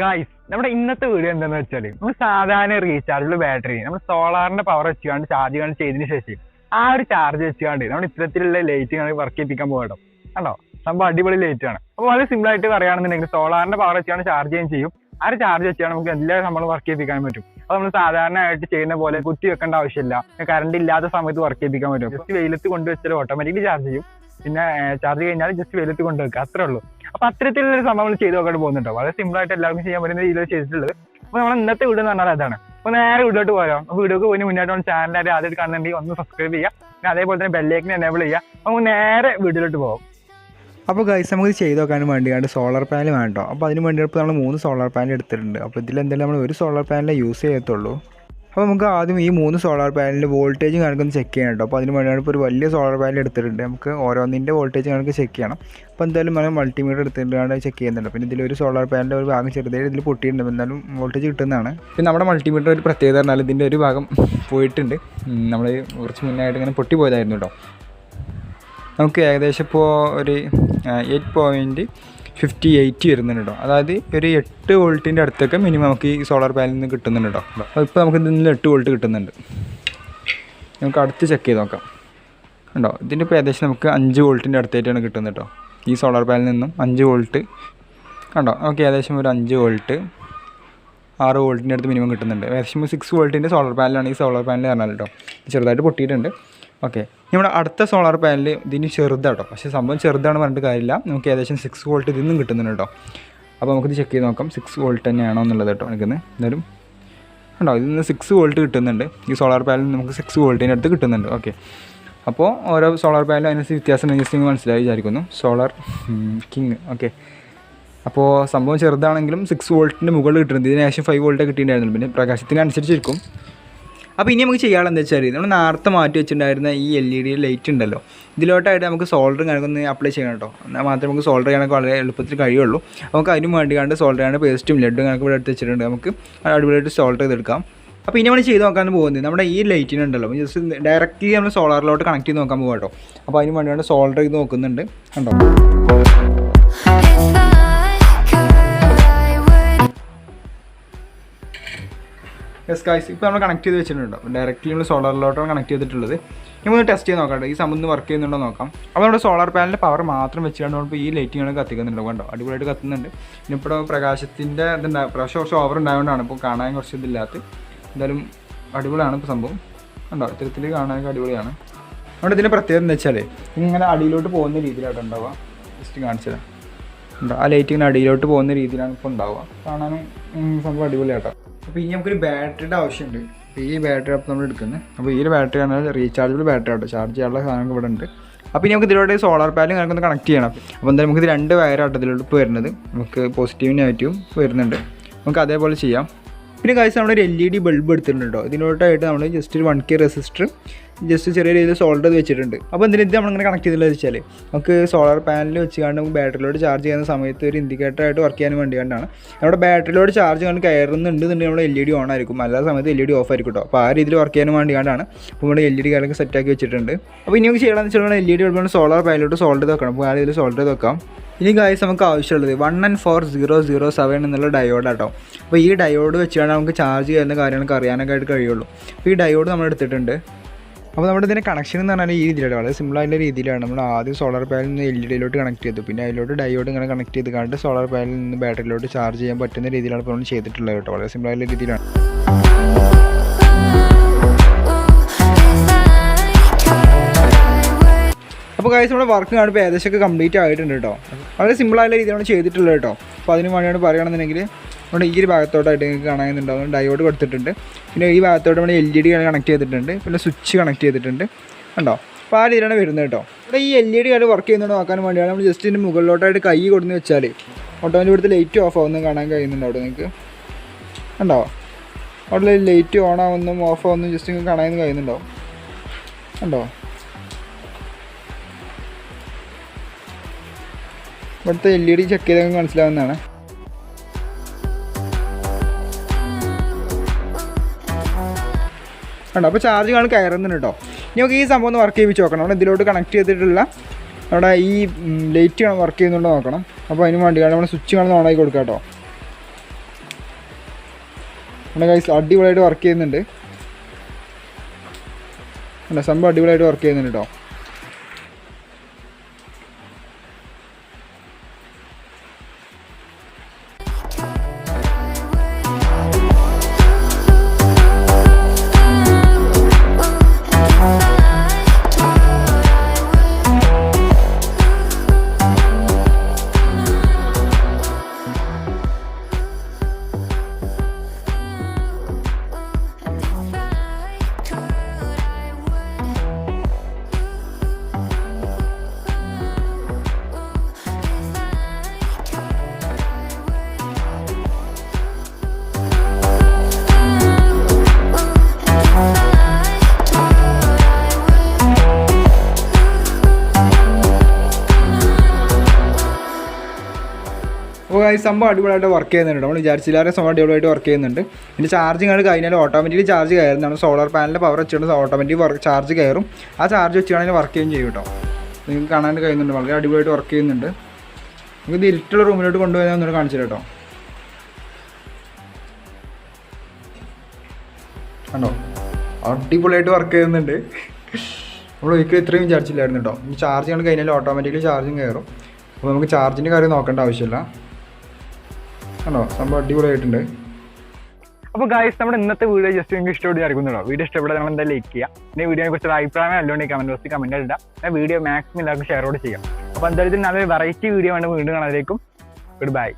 Guys നമ്മുടെ ഇന്നത്തെ video എന്താണെന്ന് വെച്ചാൽ നമ്മൾ സാധാരണ റീചാർജബിൾ ബാറ്ററി നമ്മൾ സോളാറിന്റെ പവർ വെച്ചുകൊണ്ട് ചാർജ് ചെയ്തതിന് ശേഷം ആ ഒരു ചാർജ് വെച്ചുകൊണ്ട് നമ്മൾ ഇത്തരത്തിലുള്ള ലൈറ്റ് വർക്ക് ചെയ്യിപ്പിക്കാൻ പോകണം. കണ്ടോ, സംഭവം അടിപൊളി ലൈറ്റ് ആണ്. അപ്പോൾ വളരെ സിമ്പിൾ ആയിട്ട് പറയുകയാണെന്നുണ്ടെങ്കിൽ സോളാറിന്റെ പവർ വെച്ചുകൊണ്ട് ചാർജ് ചെയ്യുകയും ചെയ്യും. ആ ഒരു ചാർജ് വെച്ചാൽ നമുക്ക് എല്ലാ നമ്മൾ വർക്ക് ചെയ്യിപ്പിക്കാൻ പറ്റും. അപ്പോൾ നമ്മൾ സാധാരണ ആയിട്ട് ചെയ്യുന്ന പോലെ കുത്തി വെക്കേണ്ട ആവശ്യമില്ല. കറണ്ട് ഇല്ലാത്ത സമയത്ത് വർക്ക് ചെയ്യിപ്പിക്കാൻ പറ്റും. ജസ്റ്റ് വെയിലത്ത് കൊണ്ടുവച്ചാൽ ഓട്ടോമാറ്റിക്കലി ചാർജ് ചെയ്യും. പിന്നെ ചാർജ് കഴിഞ്ഞാൽ ജസ്റ്റ് വെയിലത്ത് കൊണ്ടുവെക്കുക, അത്രേ ഉള്ളൂ. അപ്പൊ അത്തരത്തിലുള്ള സംഭവങ്ങൾ ചെയ്ത് നോക്കാൻ പോകുന്നുണ്ടോ. വളരെ സിമ്പിൾ ആയിട്ട് എല്ലാവർക്കും ചെയ്യാൻ പറ്റുന്ന രീതിയിൽ ചെയ്തിട്ടുള്ളത്. അപ്പൊ നമ്മൾ ഇന്നത്തെ വീഡിയോ എന്ന് പറഞ്ഞാൽ അതാണ്. അപ്പൊ നേരെ വീഡിയോട്ട് പോരാം. വീഡിയോക്ക് പോയി മുന്നോട്ട് ചാനൽ ആദ്യമായിട്ട് കാണുന്നുണ്ടെങ്കിൽ ഒന്ന് സബ്സ്ക്രൈബ് ചെയ്യുക. പിന്നെ അതേപോലെ തന്നെ ബെല്ലൈക്കൻ എനേബിൾ ചെയ്യുക. നമുക്ക് നേരെ വീഡിയോയിലോട്ട് പോകാം. അപ്പോൾ ഗൈസ് നമുക്ക് ചെയ്ത് നോക്കാനും വേണ്ടിയാണ് സോളാർ പാനൽ വേണ്ടോ. അപ്പോൾ അതിന് വേണ്ടി ഇപ്പോൾ നമ്മൾ 3 സോളാർ പാനൽ എടുത്തിട്ടുണ്ട്. അപ്പോൾ ഇതിലെന്തായാലും നമ്മൾ ഒരു സോളാർ പാനലേ യൂസ് ചെയ്യത്തുള്ളൂ. അപ്പോൾ നമുക്ക് ആദ്യം ഈ 3 സോളാർ പാനലിൻ്റെ വോൾട്ടേജ് കണക്കൊന്ന് ചെക്ക് ചെയ്യണം കേട്ടോ. അപ്പോൾ അതിന് വേണ്ടിയാണ് ഇപ്പോൾ ഒരു വലിയ സോളാർ പാനൽ എടുത്തിട്ടുണ്ട്. നമുക്ക് ഓരോന്നിൻ്റെ വോൾട്ടേജ് കണക്ക് ചെക്ക് ചെയ്യണം. അപ്പോൾ എന്തായാലും നമ്മൾ മൾട്ടിമീറ്റർ എടുത്തിട്ടാണ് ചെക്ക് ചെയ്യുന്നുണ്ട്. പിന്നെ ഇതിലൊരു സോളാർ പാനലിൻ്റെ ഒരു ഭാഗം ചെറുതായിട്ട് ഇതിൽ പൊട്ടിയിട്ടുണ്ട്. എന്നാലും വോൾട്ടേജ് കിട്ടുന്നതാണ്. പിന്നെ നമ്മുടെ മൾട്ടിമീറ്റർ ഒരു പ്രത്യേകത പറഞ്ഞാൽ ഇതിൻ്റെ ഒരു ഭാഗം പോയിട്ടുണ്ട്. നമ്മൾ കുറച്ച് മുന്നായിട്ട് ഇങ്ങനെ പൊട്ടി പോയതായിരുന്നു കേട്ടോ. നമുക്ക് ഏകദേശം ഇപ്പോൾ ഒരു 8.58 വരുന്നുണ്ട് കേട്ടോ. അതായത് ഒരു 8 വോൾട്ടിൻ്റെ അടുത്തൊക്കെ മിനിമം നമുക്ക് ഈ സോളാർ പാനലിൽ നിന്ന് കിട്ടുന്നുണ്ട് കേട്ടോ. അപ്പോൾ ഇപ്പോൾ നമുക്ക് ഇതിൽ നിന്ന് 8 വോൾട്ട് കിട്ടുന്നുണ്ട്. നമുക്ക് അടുത്ത് ചെക്ക് ചെയ്ത് നോക്കാം. ഉണ്ടോ, ഇതിൻ്റെ ഇപ്പോൾ ഏകദേശം നമുക്ക് 5 വോൾട്ടിൻ്റെ അടുത്തായിട്ടാണ് കിട്ടുന്നത് കേട്ടോ. ഈ സോളാർ പാനലിൽ നിന്നും 5 വോൾട്ട് കണ്ടോ. നമുക്ക് ഏകദേശം ഒരു 5 വോൾട്ട് 6 വോൾട്ടിൻ്റെ അടുത്ത് മിനിമം കിട്ടുന്നുണ്ട്. ഏകദേശം 6 വോൾട്ടിൻ്റെ സോളാർ പാനലാണ് ഈ സോളാർ പാനൽ പറഞ്ഞാൽ കേട്ടോ. ചെറുതായിട്ട് പൊട്ടിയിട്ടുണ്ട്. ഓക്കെ, നമ്മുടെ അടുത്ത സോളാർ പാനൽ ഇതിന് ചെറുതാട്ടോ. പക്ഷേ സംഭവം ചെറുതാണ് പറഞ്ഞിട്ട് കാര്യമില്ല. നമുക്ക് ഏകദേശം 6 വോൾട്ട് ഇതിൽ നിന്നും കിട്ടുന്നുണ്ട് കേട്ടോ. അപ്പോൾ നമുക്കിത് ചെക്ക് ചെയ്ത് നോക്കാം 6 വോൾട്ട് തന്നെയാണോ എന്നുള്ളത് കേട്ടോ. എനിക്കൊന്ന് എന്തായാലും ഉണ്ടോ, ഇതിൽ നിന്ന് 6 വോൾട്ട് കിട്ടുന്നുണ്ട്. ഈ സോളാർ പാനലിൽ നമുക്ക് 6 വോൾട്ടിൻ്റെ അടുത്ത് കിട്ടുന്നുണ്ട്. ഓക്കെ, അപ്പോൾ ഓരോ സോളാർ പാനലും അതിനനുസരിച്ച് വ്യത്യാസം ജസ്റ്റ് മനസ്സിലായി വിചാരിക്കുന്നു. Solar king. ഓക്കെ, അപ്പോൾ സംഭവം ചെറുതാണെങ്കിലും 6 വോൾട്ടിൻ്റെ മുകളിൽ കിട്ടുന്നുണ്ട്. ഇതിന് ഏകദേശം 5 വോൾട്ടേ കിട്ടിയിട്ടുണ്ടായിരുന്നു. പിന്നെ പ്രകാശത്തിനനുസരിച്ചിരിക്കും. അപ്പോൾ ഇനി നമുക്ക് ചെയ്യാനുള്ളത് എന്താ വെച്ചാൽ നമ്മൾ നേരത്തെ മാറ്റി വെച്ചിട്ടുണ്ടായിരുന്ന ഈ LED ലൈറ്റ് ഉണ്ടല്ലോ, ഇതിലോട്ടായിട്ട് നമുക്ക് സോൾഡറും കണക്കൊന്ന് അപ്ലൈ ചെയ്യണം കേട്ടോ. എന്നാൽ മാത്രമേ നമുക്ക് സോൾഡർ ചെയ്യാനൊക്കെ വളരെ എളുപ്പത്തിൽ കഴിയുള്ളൂ. നമുക്ക് അതിന് വേണ്ടിയാണ്ട് സോൾഡർ ചെയ്യാണ്ട് പേസ്റ്റും ലെഡും കണക്ക് ഇവിടെ എടുത്ത് വെച്ചിട്ടുണ്ട്. നമുക്ക് അടിപൊളിയായിട്ട് സോൾഡർ ചെയ്തെടുക്കാം. അപ്പോൾ ഇനി നമ്മൾ ചെയ്ത് നോക്കാൻ പോകുന്നത് നമ്മുടെ ഈ ലൈറ്റിനുണ്ടല്ലോ ജസ്റ്റ് ഡയറക്റ്റ്ലി നമ്മൾ സോളാറിലോട്ട് കണക്ട് ചെയ്ത് നോക്കാൻ പോകാം കേട്ടോ. അപ്പോൾ അതിന് വേണ്ടിയാണ് സോൾഡർ ചെയ്ത് നോക്കുന്നുണ്ട് കണ്ടോ. യെസ് ഗൈസ്, ഇപ്പോൾ നമ്മൾ കണക്ട് ചെയ്ത് വെച്ചിട്ടുണ്ടോ. ഡയറക്റ്റ്ലി നമ്മൾ സോളാറിലോട്ടാണ് കണക്ട് ചെയ്തിട്ടുള്ളത്. നമുക്ക് ടെസ്റ്റ് ചെയ്ത് നോക്കാം ഈ സംബന്ധം വർക്ക് ചെയ്യുന്നുണ്ടോ നോക്കാം. അപ്പോൾ നമ്മുടെ സോളാർ പാനലിൻ്റെ പവർ മാത്രം വെച്ചിട്ടാണ് നമ്മൾ ഈ ലൈറ്റിങ്ങൾ കത്തിക്കുന്നുണ്ടോ കണ്ടോ. അടിപൊളിയായിട്ട് കത്തുന്നുണ്ട്. പിന്നെ ഇപ്പോൾ പ്രകാശത്തിൻ്റെ ഇതുണ്ടാകും, പ്രകാശം കുറച്ച് ഓവർ ഉണ്ടായതുകൊണ്ടാണ് ഇപ്പോൾ കാണാൻ കുറച്ച് ഇതില്ലാത്ത. എന്തായാലും അടിപൊളിയാണ് ഇപ്പോൾ സംഭവം കണ്ടോ. ഇത്തരത്തിൽ കാണാനൊക്കെ അടിപൊളിയാണ്. അതുകൊണ്ട് ഇതിൻ്റെ പ്രത്യേകത എന്താ വെച്ചാൽ ഇങ്ങനെ അടിയിലോട്ട് പോകുന്ന രീതിയിലായിട്ട് ഉണ്ടാവുക. ജസ്റ്റ് കാണിച്ചത് ഉണ്ടോ, ആ ലൈറ്റ് ഇങ്ങനെ അടിയിലോട്ട് പോകുന്ന രീതിയിലാണ് ഇപ്പോൾ ഉണ്ടാവുക. കാണാനും സംഭവം അടിപൊളിയാട്ടോ. അപ്പോൾ ഇനി നമുക്കൊരു ബാറ്ററിയുടെ ആവശ്യമുണ്ട്. അപ്പോൾ ഈ ബാറ്ററി അപ്പോൾ നമ്മൾ എടുക്കുന്നത്. അപ്പോൾ ഈ ഒരു ബാറ്ററി ആണ് റീചാർജബിൾ ബാറ്ററി ആട്ടോ. ചാർജ് ചെയ്യാനുള്ള സാധനങ്ങൾ ഇവിടെ ഉണ്ട്. അപ്പോൾ ഇനി നമുക്ക് ഇതിലൂടെ സോളാർ പാനൽ നമുക്കൊന്ന് കണക്ട് ചെയ്യണം. അപ്പോൾ എന്തായാലും നമുക്ക് ഇത് 2 വയറാട്ടോ ഇതിലോട്ട് ഇപ്പോൾ വരുന്നത്. നമുക്ക് പോസിറ്റീവും നെഗറ്റീവും വരുന്നുണ്ട്. നമുക്ക് അതേപോലെ ചെയ്യാം. പിന്നെ കാഴ്ച നമ്മളൊരു LED ബൾബ് എടുത്തിട്ടുണ്ട് കേട്ടോ. ഇതിനോട്ടായിട്ട് നമ്മൾ ജസ്റ്റ് ഒരു 1K റെസിസ്റ്റർ ജസ്റ്റ് ചെറിയ രീതിയിൽ സോൾഡർ ചെയ്ത് വെച്ചിട്ടുണ്ട്. അപ്പോൾ എന്തിനും ഇത് നമ്മളിങ്ങനെ കണക്ട് ചെയ്തില്ല വെച്ചാൽ നമുക്ക് സോളാർ പാനലിൽ വെച്ചുകൊണ്ട് നമുക്ക് ബാറ്ററിയിലോട്ട് ചാർജ് ചെയ്യുന്ന സമയത്ത് ഒരു ഇൻഡിക്കേറ്ററായിട്ട് വർക്ക് ചെയ്യാൻ വേണ്ടിയാണ്. നമ്മുടെ ബാറ്ററിയിലോട്ട് ചാർജ് കൊണ്ട് കയറുന്നുണ്ടെന്നുണ്ടെങ്കിൽ നമ്മുടെ LED ഓൺ ആയിരിക്കും, അല്ലാത്ത സമയത്ത് LED ഓഫ് ആയിരിക്കും കേട്ടോ. അപ്പോൾ ആ രീതിയിൽ വർക്ക് ചെയ്യാൻ വേണ്ടിയാണ് അപ്പോൾ നമ്മുടെ LED കാര്യങ്ങളൊക്കെ സെറ്റാക്കി വെച്ചിട്ടുണ്ട്. അപ്പോൾ ഇനി നമുക്ക് ചെയ്യണമെന്ന് വെച്ചാൽ LED ബൾബ് സോളാർ പാനലിലോട്ട് സോൾഡർ ചെയ്ത് വെക്കണം. അപ്പോൾ ആ രീതിയിൽ സോൾഡർ ചെയ്ത് വെക്കാം. ഇനി ഗൈസ് നമുക്ക് ആവശ്യമുള്ളത് 1N4007 എന്നുള്ള ഡയോഡാട്ടോ. അപ്പോൾ ഈ ഡയോഡ് വെച്ചാണ് നമുക്ക് ചാർജ് ചെയ്യുന്ന കാര്യങ്ങളൊക്കെ അറിയാനൊക്കെ ആയിട്ട് കഴിയുള്ളൂ. അപ്പോൾ ഈ ഡയോഡ് നമ്മൾ എടുത്തിട്ടുണ്ട്. അപ്പോൾ നമ്മുടെ ഇതിൻ്റെ കണക്ഷൻ എന്ന് പറഞ്ഞാൽ ഈ രീതിയിലാണ്, വളരെ സിമ്പിളായിട്ടുള്ള രീതിയിലാണ്. നമ്മൾ ആദ്യം സോളാർ പാനലിൽ നിന്ന് LED കണക്ട് ചെയ്തു. പിന്നെ അതിലോട്ട് ഡയോഡ് ഇങ്ങനെ കണക്ട് ചെയ്ത് കണ്ട് സോളാർ പാനലിൽ നിന്ന് ബാറ്ററിയിലോട്ട് ചാർജ് ചെയ്യാൻ പറ്റുന്ന രീതിയിലാണ് ഇപ്പോൾ നമ്മൾ ചെയ്തിട്ടുള്ളത് കേട്ടോ. വളരെ സിമ്പിളായിട്ടുള്ള രീതിയിലാണ്. അപ്പോൾ ഗൈസ് നമ്മുടെ വർക്ക് കാണുമ്പോൾ ഏകദേശമൊക്കെ കംപ്ലീറ്റ് ആയിട്ടുണ്ട് കേട്ടോ. വളരെ സിമ്പിളായിട്ടുള്ള രീതിയിലാണ് ചെയ്തിട്ടുള്ളത് കേട്ടോ. അപ്പോൾ അതിന് വേണ്ടിയാണ് പറയുകയാണെന്നുണ്ടെങ്കിൽ നമ്മുടെ ഈ ഒരു ഭാഗത്തോട്ടായിട്ട് നിങ്ങൾക്ക് കാണാനുണ്ടാവും ഡയോഡ് കൊടുത്തിട്ടുണ്ട്. പിന്നെ ഈ ഭാഗത്തോട്ട് നമ്മൾ LED കണക്ട് ചെയ്തിട്ടുണ്ട്. പിന്നെ സ്വിച്ച് കണക്ട് ചെയ്തിട്ടുണ്ട് കണ്ടോ. അപ്പോൾ ആ രീതിയിലാണ് വരുന്നത് കേട്ടോ. ഇവിടെ ഈ LED വർക്ക് ചെയ്യുന്നുണ്ടോ നോക്കാൻ വേണ്ടിയാണ് നമ്മൾ ജസ്റ്റ് ഇതിൻ്റെ മുകളിലോട്ടായിട്ട് കൈ കൊടുന്ന് വെച്ചാൽ ഓട്ടോമാറ്റിക് ഇവിടുത്തെ ലൈറ്റ് ഓഫ് ആവുന്നത് കാണാൻ കഴിയുന്നുണ്ട്. അവിടെ നിങ്ങൾക്ക് കണ്ടോ, അവിടെ ലൈറ്റ് ഓൺ ആവുന്നതും ഓഫ് ആവുന്നതും ജസ്റ്റ് നിങ്ങൾക്ക് കാണാൻ കഴിയുന്നുണ്ടോ കണ്ടോ. ഇവിടുത്തെ LED ചെക്ക് ചെയ്താൽ മനസ്സിലാവുന്നതാണ്. കണ്ടോ, അപ്പോൾ ചാർജ് കാണാൻ കയറുന്നുണ്ട് കേട്ടോ. ഇനി നമുക്ക് ഈ സംഭവം ഒന്ന് വർക്ക് ചെയ്യിച്ച് നോക്കണം. നമ്മൾ ഇതിലോട്ട് കണക്ട് ചെയ്തിട്ടുള്ള നമ്മുടെ ഈ ലൈറ്റ് വർക്ക് ചെയ്യുന്നുണ്ടോ നോക്കണം. അപ്പോൾ അതിന് വേണ്ടിയാണ് നമ്മൾ സ്വിച്ച് കാണുന്ന ഓണാക്കി കൊടുക്കാം കേട്ടോ. നമ്മുടെ ഗൈസ് അടിപൊളിയായിട്ട് വർക്ക് ചെയ്യുന്നുണ്ട്. അല്ല സംഭവം അടിപൊളിയായിട്ട് വർക്ക് ചെയ്യുന്നുണ്ട് കേട്ടോ. അപ്പോൾ ഈ സംഭവം അടിപൊളിയായിട്ട് വർക്ക് ചെയ്യുന്നുണ്ട്. നമ്മൾ വിചാരിച്ചില്ലാതെ സംഭവം അടിപൊളിയായിട്ട് വർക്ക് ചെയ്യുന്നുണ്ട്. ഇതിൻ്റെ ചാർജിങ് ആണ് കഴിഞ്ഞാൽ ഓട്ടോമാറ്റിക്കലി ചാർജ് കയറുന്നതാണ്. സോളാർ പാനലിൻ്റെ പവർ വെച്ചിട്ട് ഓട്ടോമാറ്റിക് ചാർജ് കയറും. ആ ചാർജ് വെച്ചാണെങ്കിൽ വർക്ക് ചെയ്യും ചെയ്യും കേട്ടോ. നിങ്ങൾക്ക് കാണാൻ കഴിയുന്നുണ്ട്, വളരെ അടിപൊളിയായിട്ട് വർക്ക് ചെയ്യുന്നുണ്ട്. നമുക്ക് ഇത് ഇരുട്ടുള്ള റൂമിലോട്ട് കൊണ്ടുപോയാൽ ഒന്നുകൂടെ കാണിച്ചില്ല കേട്ടോ. കണ്ടോ അടിപൊളിയായിട്ട് വർക്ക് ചെയ്യുന്നുണ്ട്. നമ്മൾ ഒരിക്കലും ഇത്രയും വിചാരിച്ചില്ലായിരുന്നു കേട്ടോ. ഈ ചാർജ് ആണ് കഴിഞ്ഞാൽ ഓട്ടോമാറ്റിക്കലി ചാർജിങ് കയറും. അപ്പോൾ നമുക്ക് ചാർജിൻ്റെ കാര്യം നോക്കേണ്ട ആവശ്യമില്ല. ആണോ സംഭവം അടിപൊളിയായിട്ടുണ്ട്. അപ്പോൾ ഗൈസ് നമ്മുടെ ഇന്നത്തെ വീഡിയോ ജസ്റ്റ് നിങ്ങൾക്ക് ഇഷ്ടപ്പെട്ട് വിചാരിക്കുന്നുണ്ടോ? വീഡിയോ ഇഷ്ടപ്പെട്ടാൽ നമ്മൾ എന്തായാലും ലൈക്ക് ചെയ്യുക. പിന്നെ വീഡിയോയെ കുറിച്ച് അഭിപ്രായം അല്ലോണ്ട് കമന്റ് ബോക്സിൽ കമന്റ് ഇടുക. പിന്നെ വീഡിയോ മാക്സിമം എല്ലാവർക്കും ഷെയറോട് ചെയ്യാം. അപ്പോൾ എന്തായാലും നല്ലൊരു വെറൈറ്റി വീഡിയോ ആണ് വീണ്ടും കാണാതിലേക്കും. Good bye.